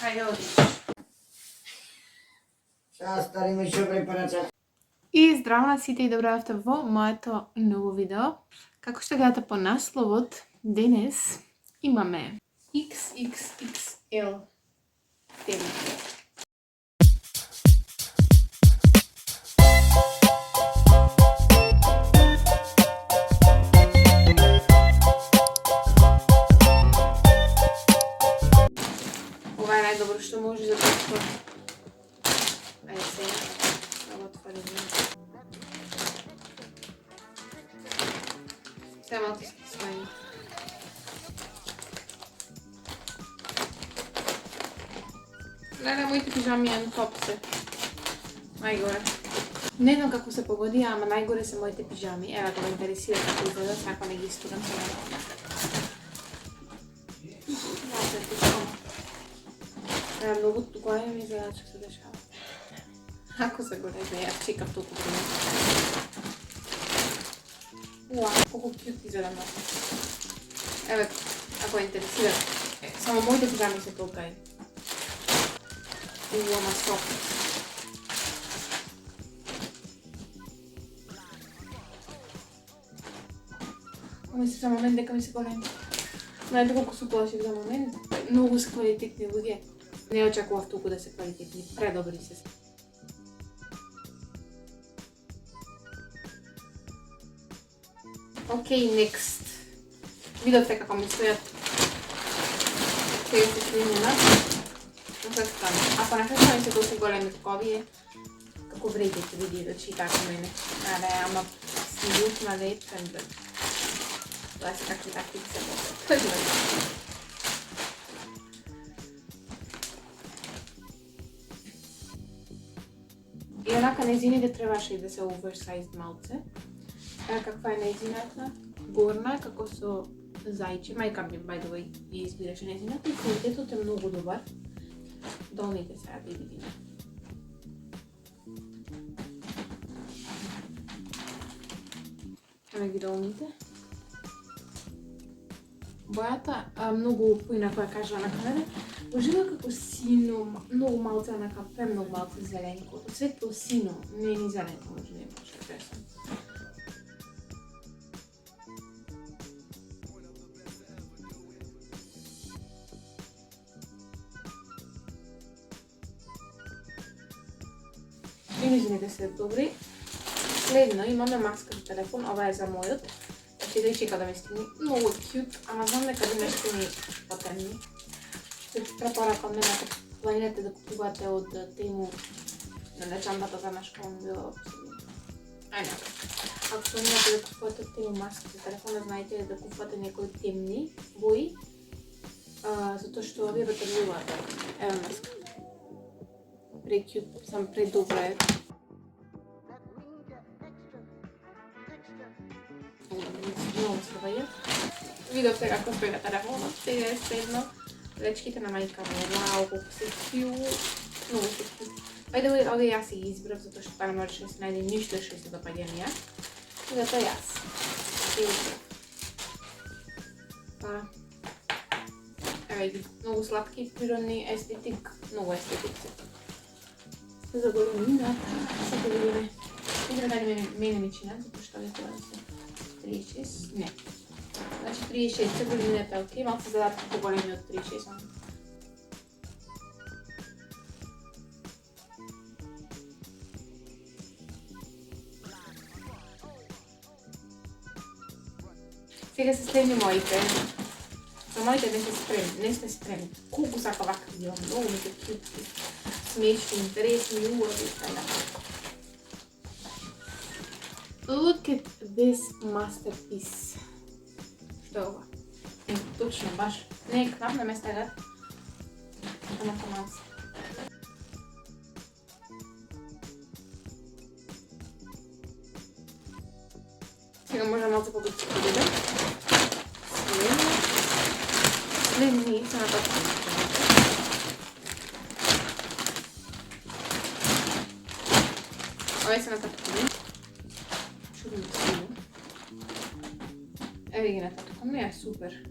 Hajde odiš. Сега старим ще препоръчат. И здраво на сите и добро дојавте во моето ново видео. Како што гледате по насловот, денес имаме XXXL темите. Ова е најдобро што може за тоа. Ајде сега, да го отворим. Сега малко стисвање. Леле, моите пижами е топ се. Најгоре. Не знам како се погоди, ама најгоре се моите пижами. Ева да ме интересира како изгледа, ако не ги истурам сега. Многу тугое ми изгледа че се дешава. Ако се го не знае, аз чекам толку време. Уа, колку кют изгледа много. Еве, ако интересира, само моите пижами се толкај. Уа, ма стоп. Мислам за момент дека ми се големи. Знаете колку се плашив за момент? Многу се квалитетни луѓе. Не очекував толку да се квалитетни, предобри се. Океј, next. Видовте како ми стојат. Сега се снимена. Се стане. Ако не се се толку големи како овие, како вредите види да чита како мене. Але, ама си ljutna da epem da. Тоа се какви такви се може. И онака нејзините требаше и да се оверсайзд малце. Каква е нејзината? Горна, како со зајче. Мајка ми, by the way, ја избираше нејзината и квалитетот е многу добар. Долните сега да видиме. Еме ги долните. Бојата многу поинако ја кажа на камера. Ожива како сино, многу малце онака, премногу малце зеленко. Светло сино, не ни зеленко, може не може да кресам. Имиджите се добри. Следно имаме маска за телефон, ова е за мојот. Ще да чека да ми стигне. Многу кют, ама знам дека да ме стигне потемни. Се препоракам мене ако планирате да купувате од Тему на чамбата за наш кон било ајде. Ако планирате да купувате од Тему маски за телефона, знаете да купувате некои темни бои, затоа што овие ве тргуваат. Ева маска. Прекют, сам предобре. Видовте како стои на телефонот, сега е седно. Лечките на мајка ми, вау, колку се кју, многу се кју. Ајде, овде јас си ги избрав, затоа што па не можеше да се најде ништо што се допаѓа ми ја. И затоа јас ги избрав. Па, еве ги, многу сладки, природни, естетик, многу естетик се. Се заголемината, се да видиме. Видиме дали мене ми чинат, затоа што овде тоа се 36, не. Значи 36 се големината е окей, малко се задат по-големи од 36. Сега се спремни моите. За моите не сте спремни. Колку сака вакви имам, многу ми се кјутки, смешни, интересни, убави и така. Look at this masterpiece. Што е ова? Точно, баш. Не е кнап на места гад. Ама команца. Сега може малко по-бързо да видим. Следни са нататък. Ова са нататък. Чудно силно. Еве ги нататък. Не е супер.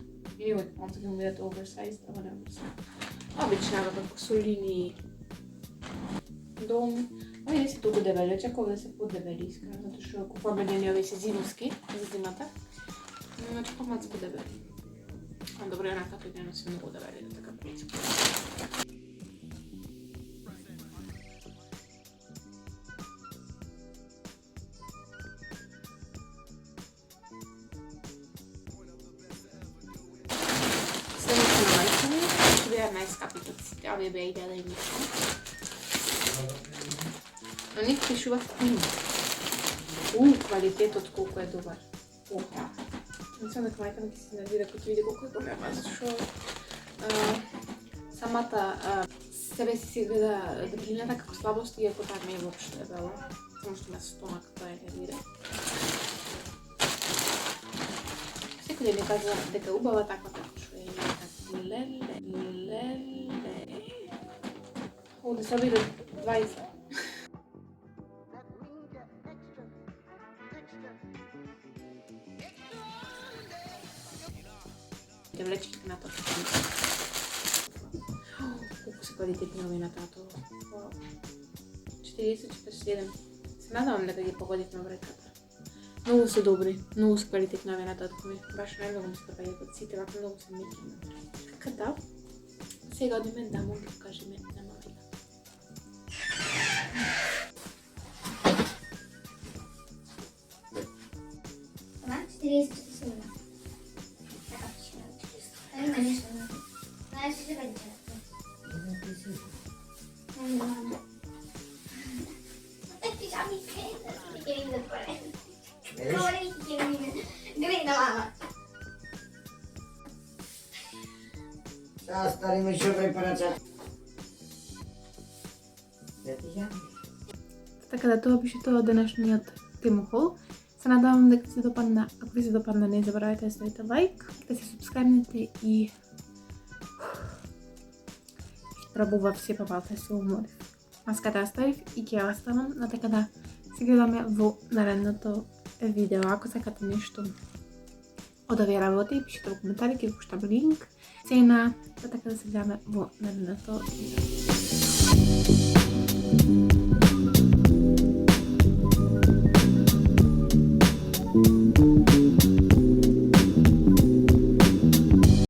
И uvijek mam takim uvijek oversized, ovo ne oversized. Obična kako su liniji dom. Ovi nisu toliko debeli, očekao da se podebeli iskreno, zato što kupujem njeni ovi se zimski, za zimata. Očekao malo su debeli. A dobro, ja nekako ne nosim mnogo debeli, da taka priča. Sljedeće na majčini, ću bi najskapitocite, ali bi ide da im išlo. No nik pišu vas puno. Kvalitet od koliko je dobar. Nisam da majka neki se nervira kad vidi koliko je dobar, zato što samata sebe si gleda debelina nekako slabost, iako tak ne je uopšte debelo. Samo što ima stomak, to je nervira. Всеки ден ми казва дека убава таква како што е така леле. Овде се биде 20. Девлечки на тоа. Колку се квалитетни новината тоа. 40-47. Се надавам дека ги погодивме бројката. Много са добри, много са квалитетни овие нататкови. Баш најмногу ми се допаѓаат од сите, вака многу се меки. Така да, сега одиме да му ги покажеме на мамина. Това 40-47. Така пише на 40. Ами конечно. Знаеш ли къде че? Не. Пижами се, да пора. Дивись на мама. Сега стари Мишо препоръча. Така да, това беше това денешният тимохол. Се надавам дека се допадна. Ако ви се допадна, не забравяйте да ставите лайк, да се субскрайбнете и пробува все по-малко се уморив. Аз kada оставив и ќе оставам, но така да се гледаме во наредното видео. Ако сакате нешто од овие работи, пишете во коментари, ќе ви пуштам линк, цена, така да се гледаме во наредното видео.